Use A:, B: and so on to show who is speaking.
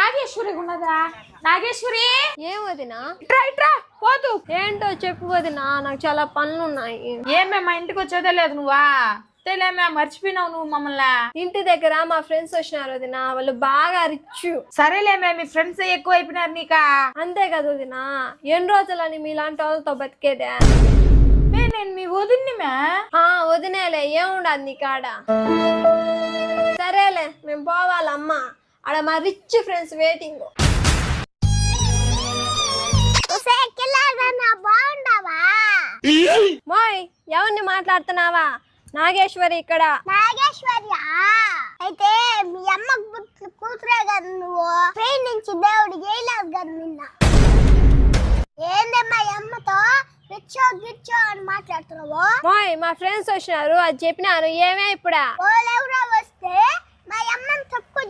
A: నాగేశ్వరి ఉన్నదా? నాగేశ్వరి
B: ఏమదినా
A: ఇట్రా పోతు.
B: ఏంటో చెప్పు వదినా, నాకు చాలా పనులు ఉన్నాయి.
A: ఏమే మా ఇంటికి వచ్చేదే లేదు నువ్వా? తెలియమే మర్చిపోయినావు నువ్వు మమ్మల్ని.
B: ఇంటి దగ్గర మా ఫ్రెండ్స్ వచ్చినారు వదినా, వాళ్ళు బాగా రిచ్.
A: సరేలేమే మీ ఫ్రెండ్స్ ఎక్కువ అయిపోయినారు నీకా.
B: అంతే కదా వదినా, ఎన్ని రోజులని మీలాంటి వాళ్ళతో బతికేదే.
A: నేను మీ వదిన్నిమే.
B: వదినేలే, ఏముండదు నీ కాడ. సరేలే మేము పోవాలమ్మా, ఆడ మా రిచ్ ఫ్రెండ్స్ వెయిటింగ్. మోయ్ ఎవరిని మాట్లాడుతున్నావా? నాగేశ్వరి ఇక్కడ.
C: నాగేశ్వర్యా అయితే మీ అమ్మ కూతురే కదా నువ్వు. ట్రైన్ నుంచి దేవుడు చేయలేదు కదా నిన్న. ఏందమ్మా అమ్మతో రిచ్చో గిచ్చో అని మాట్లాడుతున్నావు?
B: మోయ్ మా ఫ్రెండ్స్ వచ్చినారు, అది చెప్పినారు. ఏమే ఇప్పుడా?
C: వాళ్ళెవరో వస్తే మా అమ్మని తక్కువ